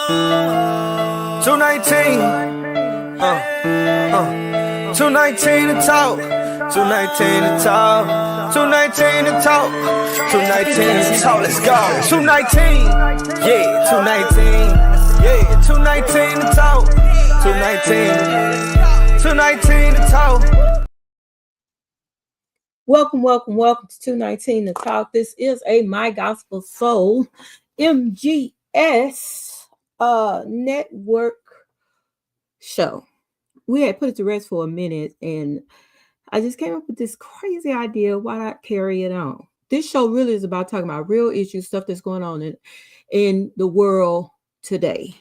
219, 219 to talk, 219 to talk, 219 to talk, 219 to talk, let's go. 219, yeah, 219, yeah, 219 to talk, 219 to talk. Welcome to 219 to talk. This is a My Gospel Soul MGS network show. We had put it to rest for a minute, and I just came up with this crazy idea. Why not carry it on? This show really is about talking about real issues, stuff that's going on in the world today.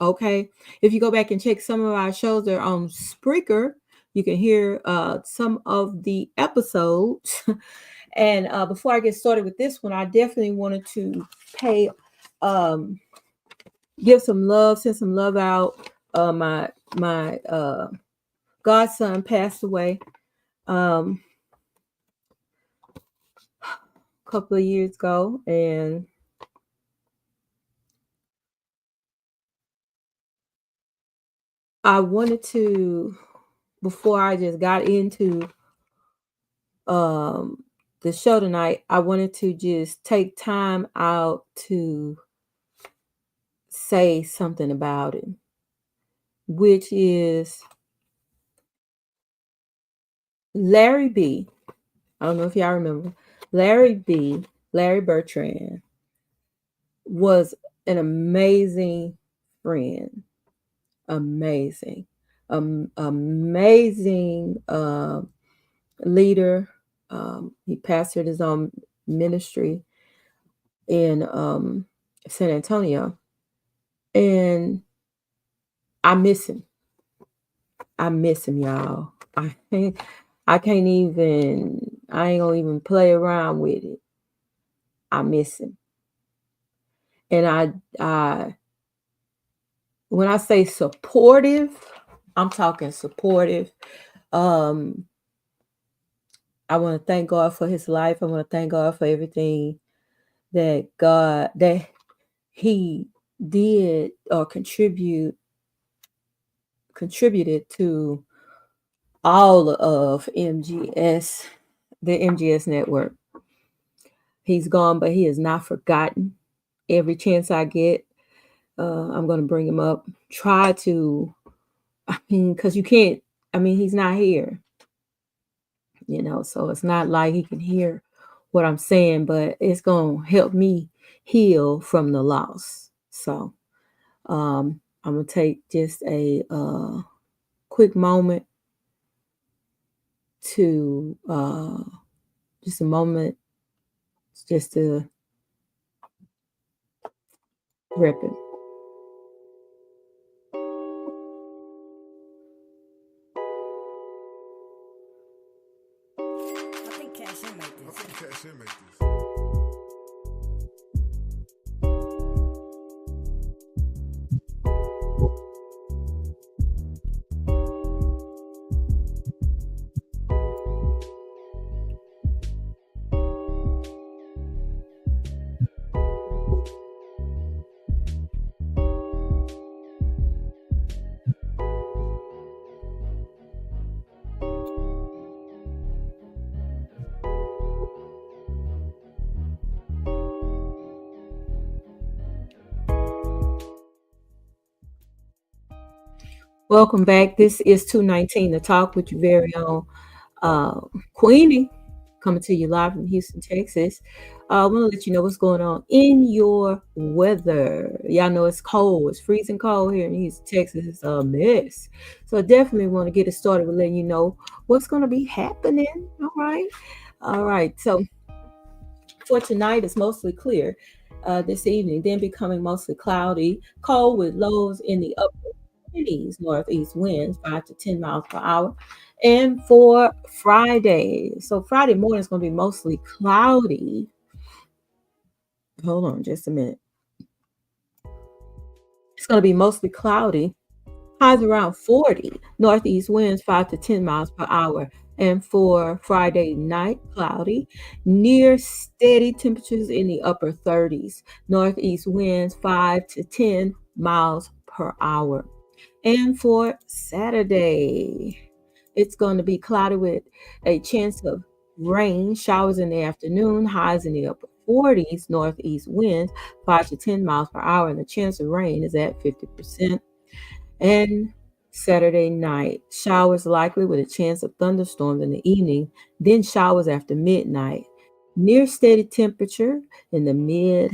Okay, if you go back and check some of our shows, they're on Spreaker. You can hear some of the episodes. And before I get started with this one, I definitely wanted to give some love, send some love out. My godson passed away a couple of years ago, and I wanted to, before I just got into the show tonight, I wanted to just take time out to say something about it, which is Larry B. I don't know if y'all remember. Larry Bertrand was an amazing friend. Amazing leader. He pastored his own ministry in San Antonio, and I miss him, y'all. I ain't gonna even play around with it. I miss him. And I when I say supportive, I'm talking supportive. I want to thank God for his life. I want to thank God for everything that he did or contributed to all of MGS, the MGS network. He's gone, but he is not forgotten. Every chance I get, I'm going to bring him up. Try to, because you can't, he's not here. So it's not like he can hear what I'm saying, but it's going to help me heal from the loss. So I'm going to take just a quick moment to just to rip it. I think Cash-In make this. Welcome back. This is 219 to talk with your very own Queenie, coming to you live from Houston, Texas. I want to let you know what's going on in your weather. Y'all know it's cold. It's freezing cold here in Houston, Texas. It's a mess. So I definitely want to get it started with letting you know what's going to be happening. All right. So for tonight, it's mostly clear. This evening, then becoming mostly cloudy, cold with lows in the upper 20s, northeast winds 5 to 10 miles per hour. And for Friday, so Friday morning is going to be mostly cloudy. Hold on just a minute. It's going to be mostly cloudy. Highs around 40, northeast winds 5 to 10 miles per hour. And for Friday night, cloudy, near steady temperatures in the upper 30s, northeast winds 5 to 10 miles per hour. And for Saturday, it's going to be cloudy with a chance of rain, showers in the afternoon, highs in the upper 40s, northeast winds 5 to 10 miles per hour, and the chance of rain is at 50%. And Saturday night, showers likely with a chance of thunderstorms in the evening, then showers after midnight. Near steady temperature in the mid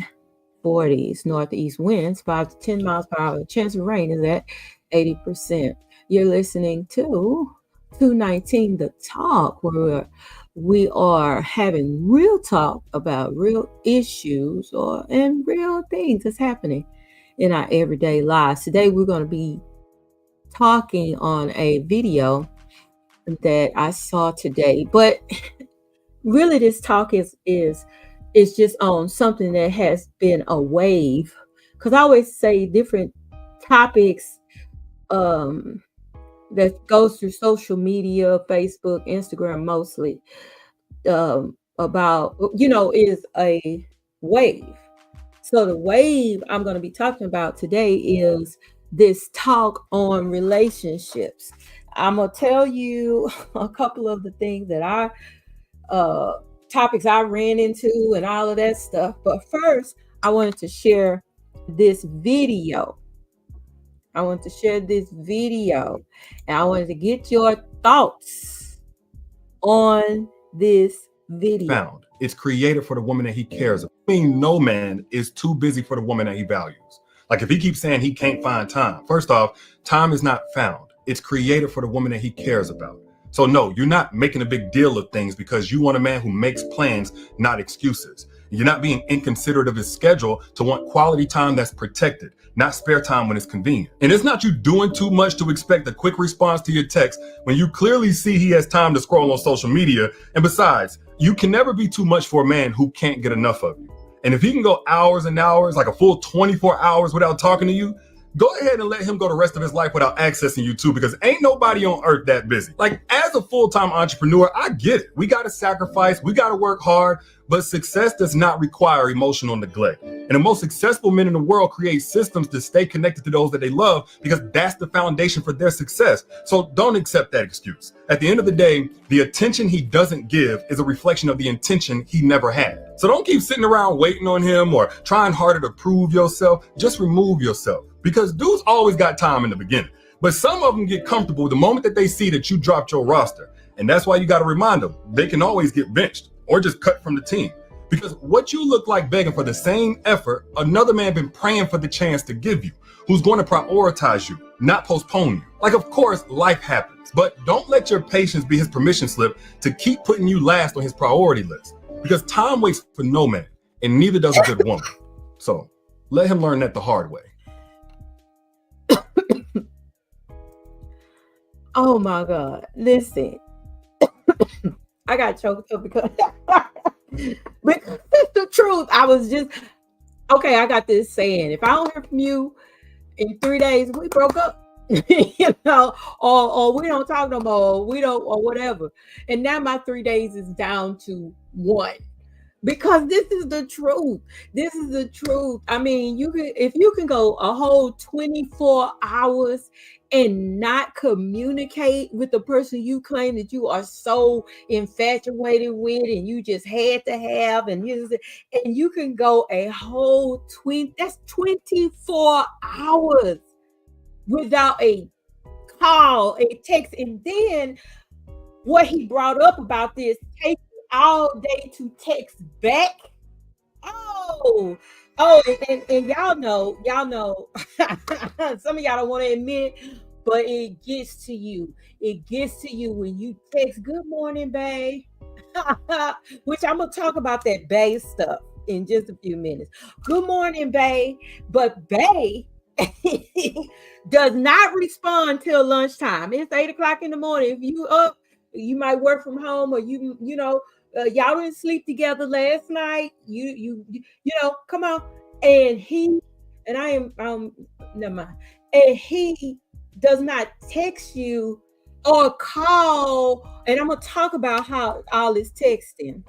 40s, northeast winds 5 to 10 miles per hour. The chance of rain is at 80%. You're listening to 219 The Talk, where we are having real talk about real issues and real things that's happening in our everyday lives. Today, we're going to be talking on a video that I saw today, but really this talk is just on something that has been a wave, because I always say different topics that goes through social media, Facebook, Instagram mostly, about, is a wave. So the wave I'm going to be talking about today is this talk on relationships. I'm going to tell you a couple of the things that topics I ran into and all of that stuff. But first, I wanted to share this video. And I wanted to get your thoughts on this video. Found. It's created for the woman that he cares about. I mean, no man is too busy for the woman that he values. Like if he keeps saying he can't find time, first off, time is not found. It's created for the woman that he cares about. So no, you're not making a big deal of things because you want a man who makes plans, not excuses. You're not being inconsiderate of his schedule to want quality time that's protected, not spare time when it's convenient. And it's not you doing too much to expect a quick response to your text when you clearly see he has time to scroll on social media. And besides, you can never be too much for a man who can't get enough of you. And if he can go hours and hours, like a full 24 hours without talking to you, go ahead and let him go the rest of his life without accessing you too, because ain't nobody on earth that busy. Like as a full-time entrepreneur, I get it. We got to sacrifice, we got to work hard, but success does not require emotional neglect. And the most successful men in the world create systems to stay connected to those that they love because that's the foundation for their success. So don't accept that excuse. At the end of the day, the attention he doesn't give is a reflection of the intention he never had. So don't keep sitting around waiting on him or trying harder to prove yourself. Just remove yourself. Because dudes always got time in the beginning. But some of them get comfortable the moment that they see that you dropped your roster. And that's why you got to remind them they can always get benched or just cut from the team. Because what you look like begging for the same effort, another man been praying for the chance to give you, who's going to prioritize you, not postpone you. Like, of course, life happens, but don't let your patience be his permission slip to keep putting you last on his priority list. Because time waits for no man, and neither does a good woman. So let him learn that the hard way. Oh my God. Listen. I got choked up because it's the truth. I was just, okay, I got this saying, if I don't hear from you in 3 days, we broke up. or we don't talk no more, or whatever. And now my 3 days is down to 1. Because this is the truth. I mean, if you can go a whole 24 hours and not communicate with the person you claim that you are so infatuated with and you just had to have, and you can go a whole 24 hours without a call, a text. And then what he brought up about this taking all day to text back. And y'all know, some of y'all don't want to admit, but it gets to you. It gets to you when you text, "Good morning, babe," which I'm going to talk about that babe stuff in just a few minutes. "Good morning, babe." But babe does not respond till lunchtime. It's 8:00 in the morning. If you up, you might work from home, or y'all didn't sleep together last night. You come on. And he does not text you or call. And I'm gonna talk about how all this texting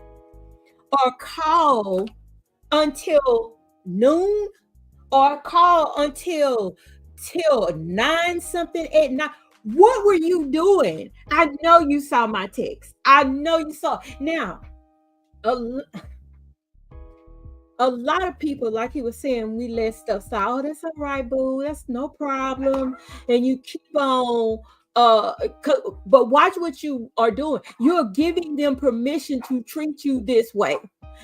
or call until noon or call until till 9 something at night. What were you doing? I know you saw my text. I know you saw. Now, a lot of people, like he was saying, we let stuff slide. Oh, that's all right, boo. That's no problem. And you keep on. But watch what you are doing. You're giving them permission to treat you this way.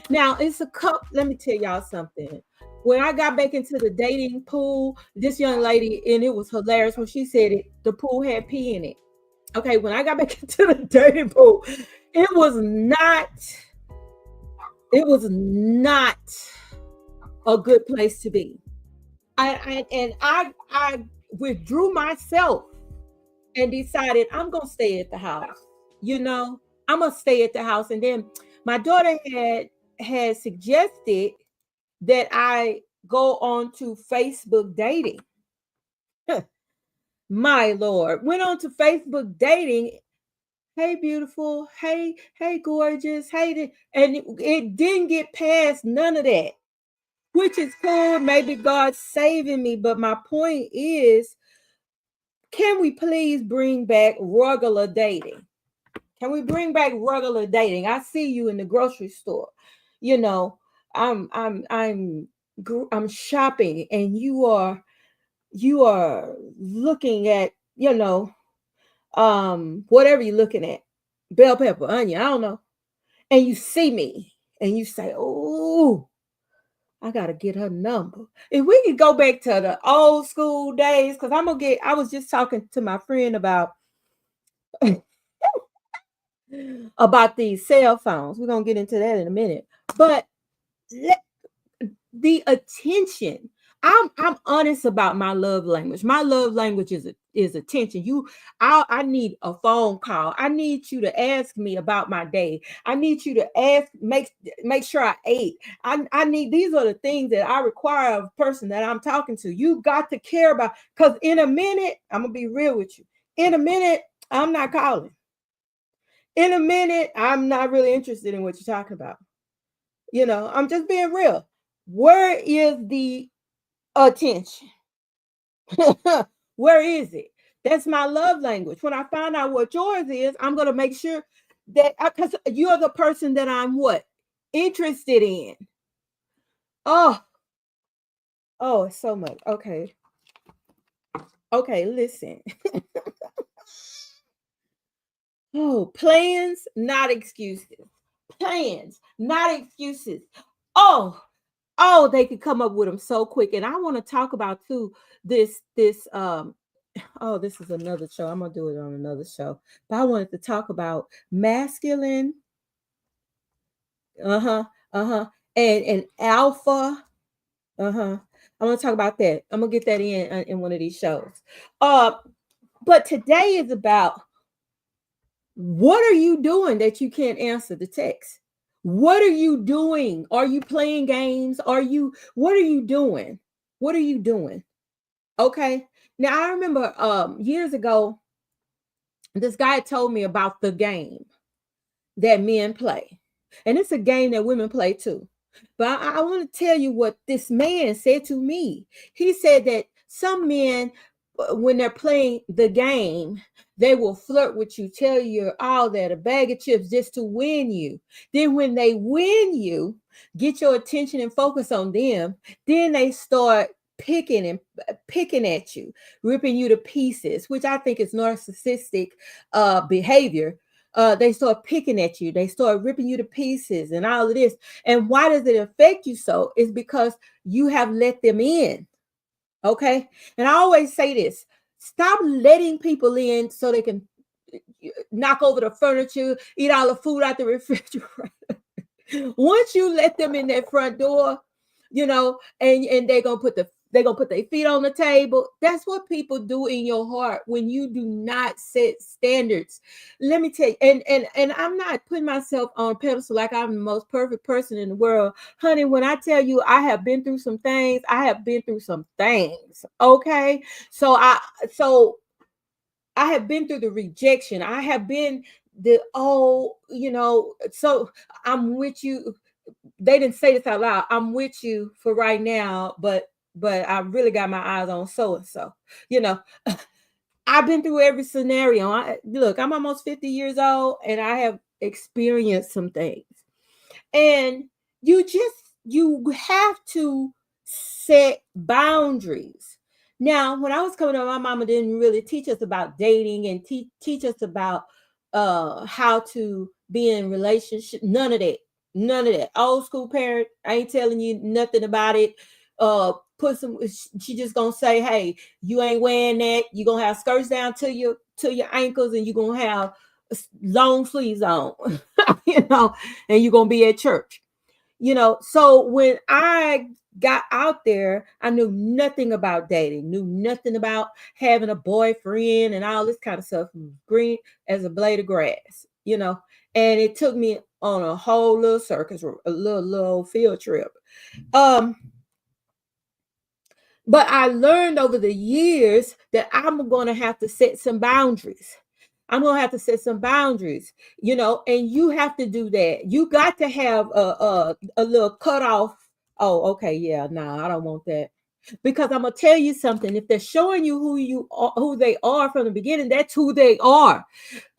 Now, it's a cup. Let me tell y'all something. When I got back into the dating pool, this young lady, and it was hilarious when she said it, the pool had pee in it. Okay, when I got back into the dating pool, it was not a good place to be. I withdrew myself and decided I'm gonna stay at the house. I'm gonna stay at the house. And then my daughter had suggested that I go on to Facebook dating. My Lord, went on to Facebook dating. Hey, beautiful. Hey, gorgeous. Hey, and it didn't get past none of that, which is cool. Maybe God's saving me. But my point is, can we please bring back regular dating? Can we bring back regular dating? I see you in the grocery store. I'm shopping, and you are looking at, whatever you're looking at, bell pepper, onion, I don't know. And you see me and you say, oh, I got to get her number. If we could go back to the old school days, because I was just talking to my friend about these cell phones. We're going to get into that in a minute. But the attention, I'm honest about my love language. My love language is attention. I need a phone call. I need you to ask me about my day. I need you to make sure I ate. I need, these are the things that I require of a person that I'm talking to. You got to care about, because in a minute, I'm gonna be real with you. In a minute, I'm not calling. In a minute, I'm not really interested in what you're talking about. I'm just being real. Where is the attention? Where is it? That's my love language. When I find out what yours is, I'm going to make sure that, because you're the person that I'm interested in. Oh, it's so much. Okay, listen. Plans, not excuses. Plans, not excuses. Oh, they could come up with them so quick. And I want to talk about too this this is another show. I'm gonna do it on another show. But I wanted to talk about masculine, and alpha. I'm gonna talk about that. I'm gonna get that in one of these shows. But today is about, what are you doing that you can't answer the text? What are you doing? Are you playing games? What are you doing? What are you doing? Okay. Now, I remember years ago, this guy told me about the game that men play. And it's a game that women play too. But I want to tell you what this man said to me. He said that some men, when they're playing the game, they will flirt with you, tell you all that, a bag of chips just to win you. Then when they win you, get your attention and focus on them, then they start picking at you, ripping you to pieces, which I think is narcissistic behavior. They start picking at you. They start ripping you to pieces and all of this. And why does it affect you so? It's because you have let them in. Okay. And I always say this: stop letting people in so they can knock over the furniture, eat all the food out the refrigerator. Once you let them in that front door, and they're gonna put their feet on the table. That's what people do in your heart when you do not set standards. Let me tell you, and I'm not putting myself on a pedestal like I'm the most perfect person in the world. Honey, when I tell you I have been through some things, okay? So I have been through the rejection. I have been so I'm with you. They didn't say this out loud. I'm with you for right now, but but I really got my eyes on so and so. You know, I've been through every scenario. Look, I'm almost 50 years old, and I have experienced some things. And you have to set boundaries. Now, when I was coming up, my mama didn't really teach us about dating and teach us about how to be in relationship. None of that. None of that. Old school parent, I ain't telling you nothing about it. She just gonna say, hey, you ain't wearing that. You gonna have skirts down to your ankles, and you gonna have long sleeves on, you know, and you're gonna be at church. You know, so when I got out there, I knew nothing about dating, knew nothing about having a boyfriend and all this kind of stuff. Green as a blade of grass, you know. And it took me on a whole little circus, a little field trip. But I learned over the years that I'm going to have to set some boundaries. I'm going to have to set some boundaries, you know, and you have to do that. You got to have a little cutoff. Oh, okay. Yeah, no, I don't want that. Because I'm going to tell you something. If they're showing you who they are from the beginning, that's who they are.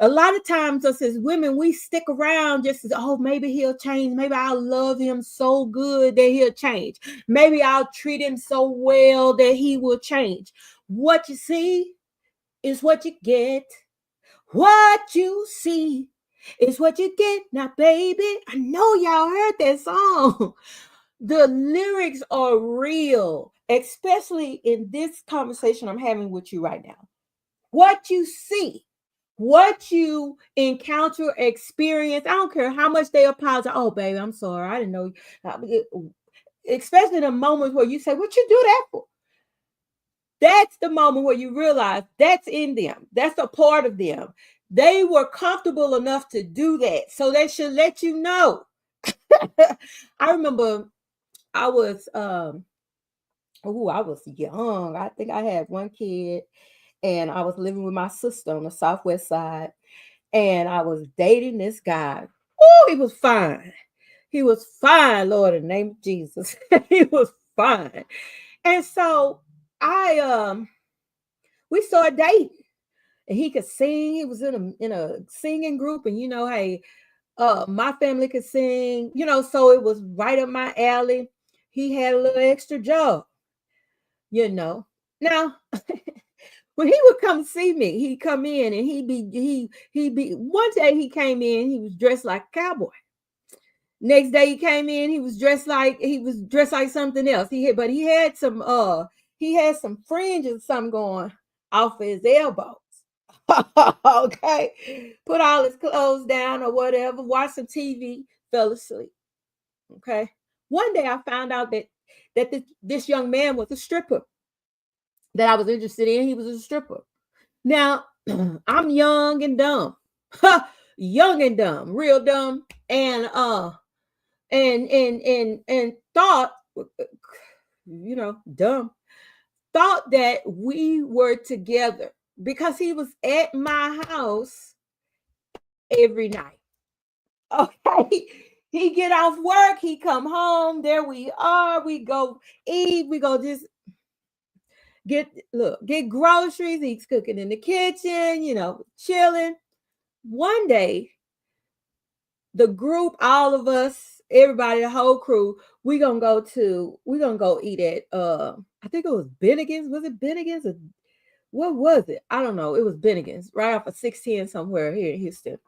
A lot of times us as women, we stick around just as, oh, maybe he'll change. Maybe I'll love him so good that he'll change. Maybe I'll treat him so well that he will change. What you see is what you get. What you see is what you get. Now, baby, I know y'all heard that song. The lyrics are real, especially in this conversation I'm having with you right now. What you see, what you encounter, experience, I don't care how much they apologize. Oh, baby, I'm sorry. I didn't know. Especially the moments where you say, what you do that for? That's the moment where you realize that's in them. That's a part of them. They were comfortable enough to do that. So they should let you know. I remember I was young. I think I had one kid, and I was living with my sister on the Southwest side, and I was dating this guy. Oh, he was fine. He was fine, Lord, in the name of Jesus. He was fine. And so we started dating, and he could sing. He was in a singing group, and you know, hey, my family could sing, you know, so it was right up my alley. He had a little extra job, you know. Now, when he would come see me, he'd come in and he'd be one day he came in, he was dressed like a cowboy. Next day he came in, he was dressed like something else. He had some fringes or something going off of his elbows. Okay. Put all his clothes down or whatever, watch some TV, fell asleep. Okay. One day I found out that this young man was a stripper that I was interested in. He was a stripper. Now, I'm young and dumb. Young and dumb, real dumb. And thought, you know, dumb, thought that we were together because he was at my house every night. Okay. He get off work, he come home, there we are, we go eat, we go just get groceries, he's cooking in the kitchen, you know, chilling. One day, the group, all of us, everybody, the whole crew, we're gonna go eat at I think it was Bennigan's. Was it Bennigan's or what was it? I don't know. It was Bennigan's, right off of 610 somewhere here in Houston.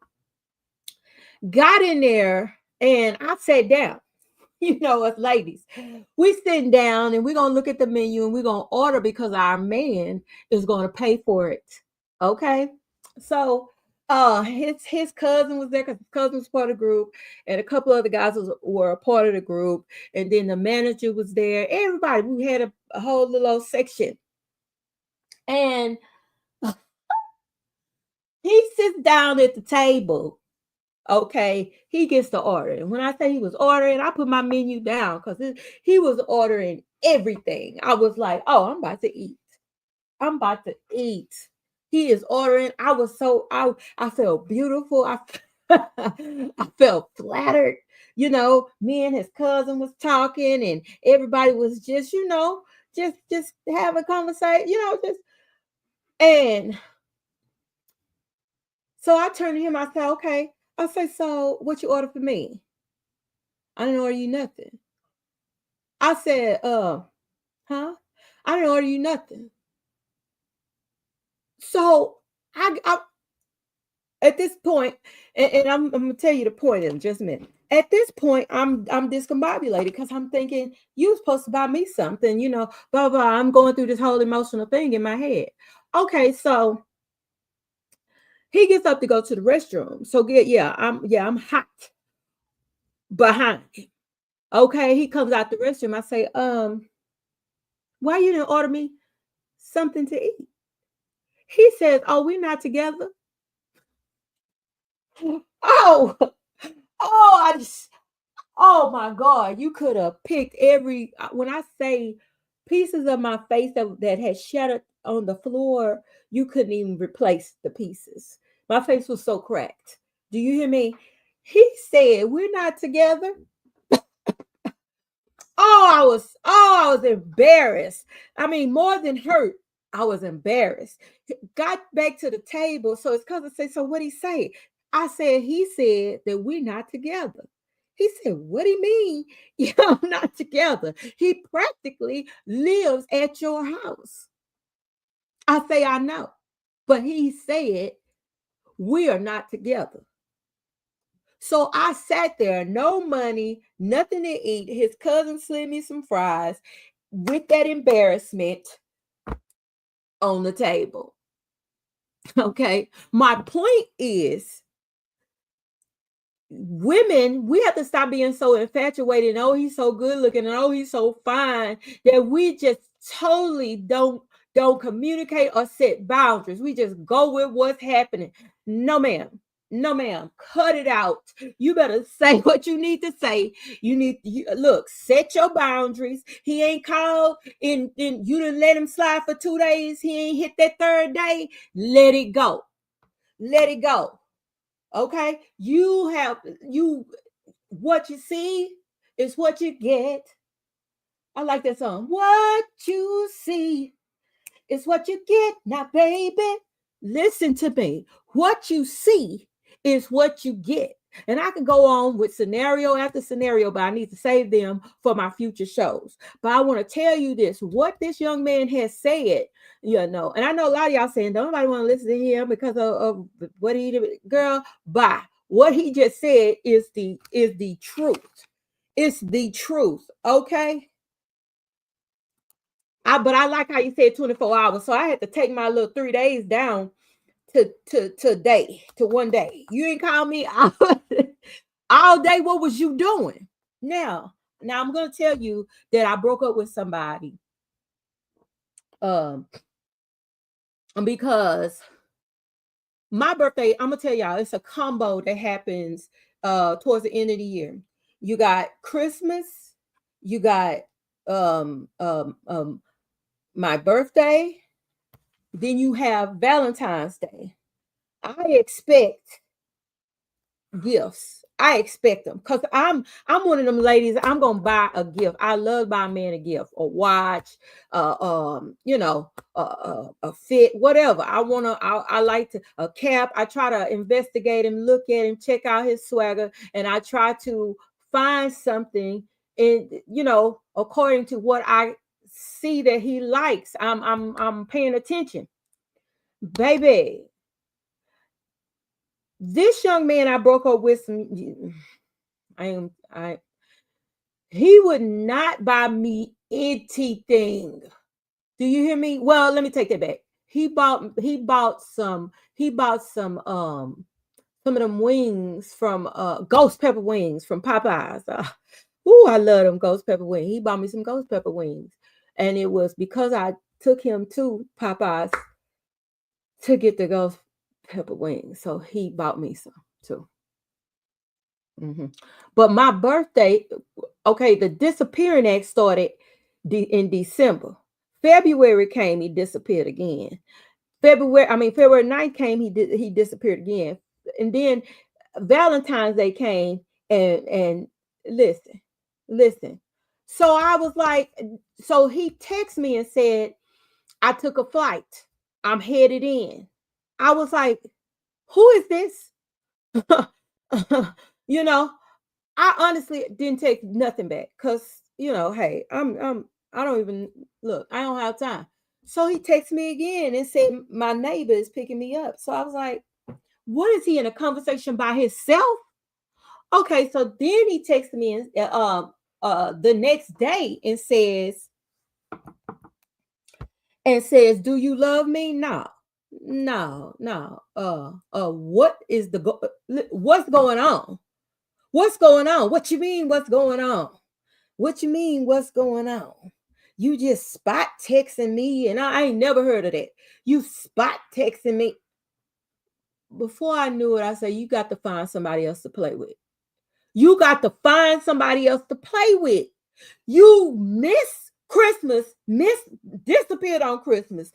Got in there and I sat down. You know, us ladies, we sitting down and we're gonna look at the menu and we're gonna order because our man is gonna pay for it. Okay, so his cousin was there because his cousin was part of the group, and a couple other guys were a part of the group, and then the manager was there. Everybody, we had a whole little section, and he sits down at the table. Okay, he gets to order. And when I say he was ordering, I put my menu down because he was ordering everything. I was like, oh, I'm about to eat. I'm about to eat. He is ordering. I felt beautiful. I felt flattered. You know, me and his cousin was talking and everybody was just, you know, just have a conversation, and so I turned to him, I said, okay. I say, so what you order for me? I didn't order you nothing. I said, huh? I didn't order you nothing. So I at this point, and I'm gonna tell you the point in just a minute. At this point, I'm discombobulated because I'm thinking you're supposed to buy me something, blah blah. I'm going through this whole emotional thing in my head. Okay, so he gets up to go to the restroom. So I'm hot behind him. Okay, he comes out the restroom. I say, why you didn't order me something to eat? He says, oh, we're not together. Oh, oh my God, you could have picked when I say pieces of my face that had shattered on the floor, you couldn't even replace the pieces. My face was so cracked. Do you hear me? He said, we're not together. I was embarrassed. I mean, more than hurt, I was embarrassed. Got back to the table. So his cousin said, so what'd he say? I said, he said that we're not together. He said, what do you mean you're not together? He practically lives at your house. I say, I know. But he said, we are not together. So I sat there, no money, nothing to eat. His cousin slid me some fries with that embarrassment on the table. Okay. My point is, women, we have to stop being so infatuated and oh, he's so good looking and oh, he's so fine that we just totally don't communicate or set boundaries. We just go with what's happening. No, ma'am. No, ma'am. Cut it out. You better say what you need to say. Look, set your boundaries. He ain't called and you didn't let him slide for 2 days. He ain't hit that third day. Let it go. Let it go. Okay. What you see is what you get. I like that song. What you see is what you get. Now, baby, listen to me. What you see is what you get. And I can go on with scenario after scenario, but I need to save them for my future shows. But I want to tell you this, what this young man has said, and I know a lot of y'all saying, don't nobody want to listen to him because of what he did. Girl, bye. What he just said is the truth. It's the truth. Okay. But I like how you said 24 hours. So I had to take my little 3 days down to 1 day. You ain't call me all day. What was you doing? Now I'm going to tell you that I broke up with somebody. Because my birthday, I'm going to tell y'all, it's a combo that happens towards the end of the year. You got Christmas, you got my birthday, then you have Valentine's Day. I expect gifts. I expect them because I'm one of them ladies. I'm gonna buy a gift. I love buying a man a gift, a watch, a fit, whatever. I like to a cap. I try to investigate him, look at him, check out his swagger, and I try to find something according to what I see that he likes. I'm paying attention, baby. This young man I broke up with, he would not buy me anything. Do you hear me? Well, let me take that back. He bought some of them wings from ghost pepper wings from Popeyes. I love them ghost pepper wings. He bought me some ghost pepper wings. And it was because I took him to Popeyes to get the ghost pepper wings. So he bought me some too. But my birthday, okay, the disappearing act started in December. February came, he disappeared again. February 9th came, he disappeared again. And then Valentine's Day came and listen. So I was like, so he texted me and said, I took a flight. I'm headed in. I was like, who is this? You know, I honestly didn't take nothing back because, you know, hey, I don't even look, I don't have time. So he texted me again and said, my neighbor is picking me up. So I was like, what is he in a conversation by himself? Okay, so then he texted me the next day and says, do you love me? No. What is what's going on? What's going on? What you mean what's going on? What you mean what's going on? You just spot texting me, and I ain't never heard of that. You spot texting me. Before I knew it, I said, you got to find somebody else to play with. You got to find somebody else to play with. You miss Christmas, disappeared on Christmas.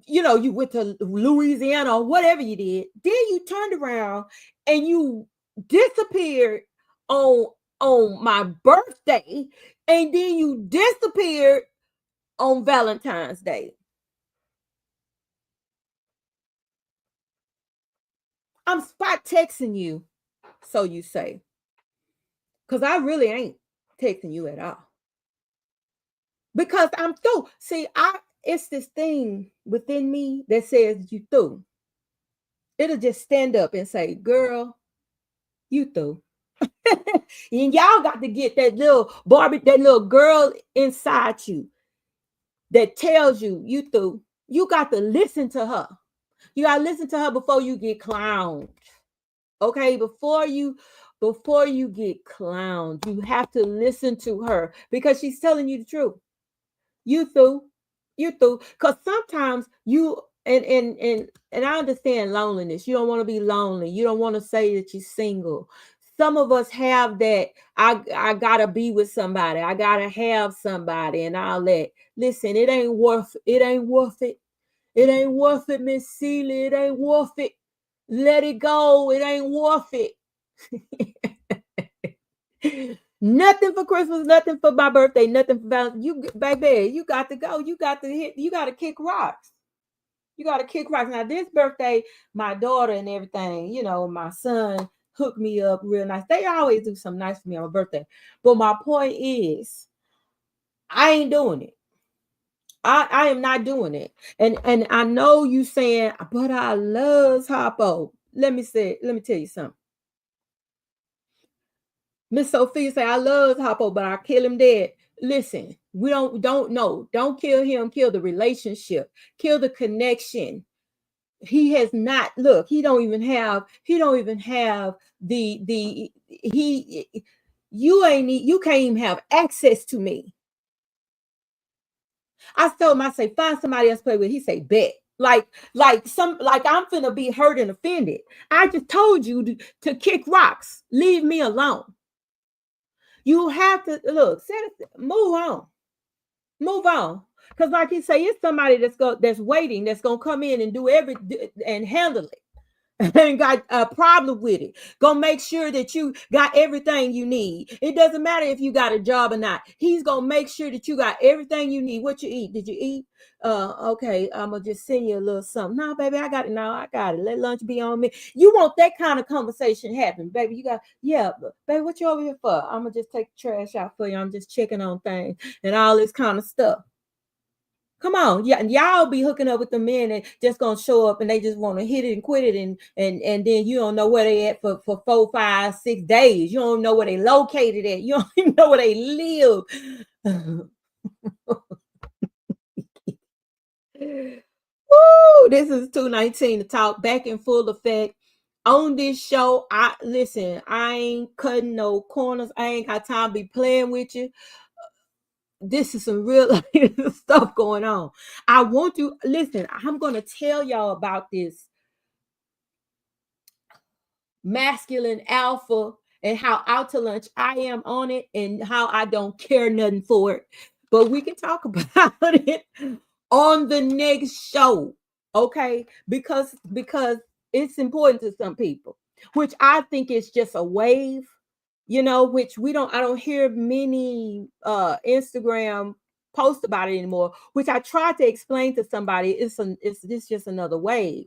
You know, you went to Louisiana or whatever you did. Then you turned around and you disappeared on my birthday, and then you disappeared on Valentine's Day. I'm spot texting you, so you say, because I really ain't texting you at all. Because I'm through. See, it's this thing within me that says you through. It'll just stand up and say, girl, you through. And y'all got to get that little Barbie, that little girl inside you that tells you you through. You got to listen to her. You got to listen to her before you get clowned. Okay, before you get clowned, you have to listen to her because she's telling you the truth. You through. Because sometimes you and I understand loneliness. You don't want to be lonely. You don't want to say that you're single. Some of us have that. I gotta be with somebody. I gotta have somebody, and all that. Listen, it ain't worth it. It ain't worth it, Miss Celie. It ain't worth it. Let it go. It ain't worth it. Nothing for Christmas, nothing for my birthday, nothing for Valentine's. You, baby, you got to go. You got to kick rocks. You got to kick rocks. Now, this birthday, my daughter and everything, you know, my son hooked me up real nice. They always do something nice for me on my birthday. But my point is, I ain't doing it. I am not doing it. And I know you saying, but I love Harpo. Let me tell you something. Miss Sophia say, I love Harpo, but I kill him dead. Listen, we don't know. Don't kill him, kill the relationship, kill the connection. He has not, look, you can't even have access to me. I told him, I say, find somebody else to play with. He say, bet. Like I'm finna be hurt and offended. I just told you to kick rocks. Leave me alone. You have to move on. Because like you say, it's somebody that's waiting, that's gonna come in and do and handle it. And got a problem with it. Gonna make sure that you got everything you need. It doesn't matter if you got a job or not. He's gonna make sure that you got everything you need. What you eat? Did you eat? Okay, I'm gonna just send you a little something. No, baby, I got it. No, I got it. Let lunch be on me. You want that kind of conversation happen, baby. You got, yeah, baby, what you over here for? I'm gonna just take the trash out for you. I'm just checking on things and all this kind of stuff. Come on, yeah, and y'all be hooking up with the men and just gonna show up and they just want to hit it and quit it, and then you don't know where they at for 4, 5, 6 days. You don't know where they located at. You don't even know where they live. Woo! This is 219 to talk back in full effect. On this show, I ain't cutting no corners. I ain't got time to be playing with you. This is some real stuff going on. I want to listen. I'm going to tell y'all about this masculine alpha and how out to lunch I am on it and how I don't care nothing for it. But we can talk about it on the next show. Okay? Because it's important to some people, which I think is just a wave. you know, which I don't hear many Instagram posts about it anymore, which I tried to explain to somebody. It's just another wave.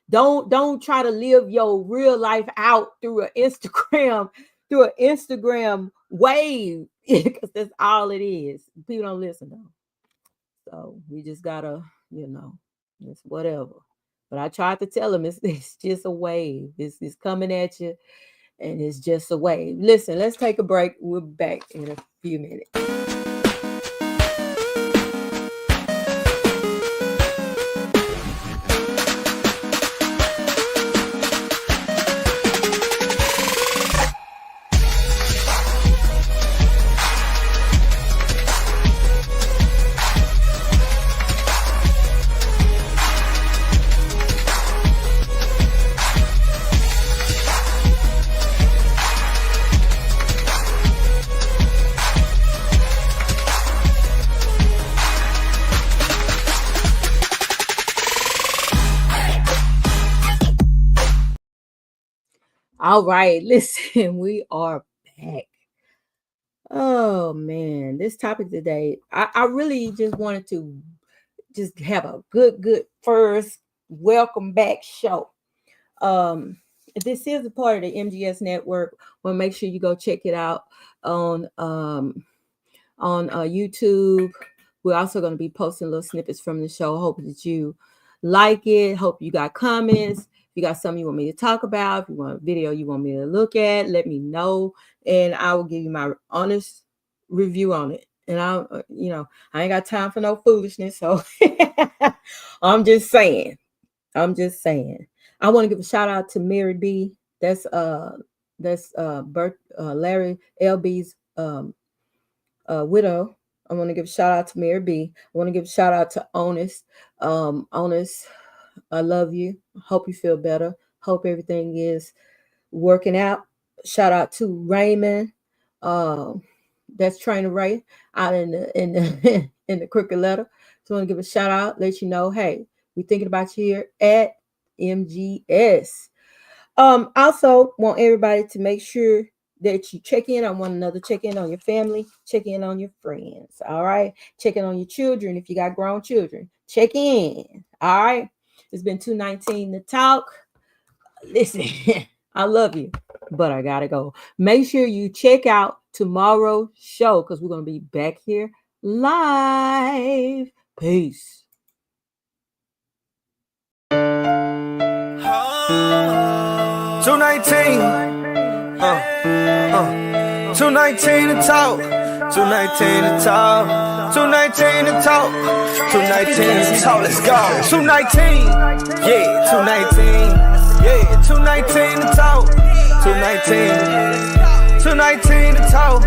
Don't try to live your real life out through an Instagram wave, because that's all it is. People don't listen though. So we just gotta, it's whatever. But I tried to tell them it's just a wave. It's coming at you, and it's just a wave. Listen, let's take a break. We'll be back in a few minutes. All right, listen, we are back. Oh man, this topic today, I really just wanted to just have a good first welcome back show. This is a part of the MGS network. Well, make sure you go check it out on YouTube. We're also going to be posting little snippets from the show. Hope that you like it. Hope you got comments. If you got something you want me to talk about, if you want a video you want me to look at, let me know, and I will give you my honest review on it. And I ain't got time for no foolishness, so I'm just saying. I want to give a shout out to Mary B. That's Larry LB's widow. I want to give a shout out to Mary B. I want to give a shout out to Honest. Honest, I love you. Hope you feel better. Hope everything is working out. Shout out to Raymond. That's Trainer Ray out in the Crooked Letter. So I want to give a shout out, let you know, hey, we're thinking about you here at MGS. Also want everybody to make sure that you check in on one another, check in on your family, check in on your friends. All right. Check in on your children. If you got grown children, check in. All right. It's been 219 to talk. Listen, I love you, but I gotta go. Make sure you check out tomorrow's show, because we're gonna be back here live. Peace. 219. 219 to talk. 219 to talk. 219 to talk. 219 to talk. Let's go. 219. Yeah, 219. Yeah, 219 to talk. 219. 219 to talk.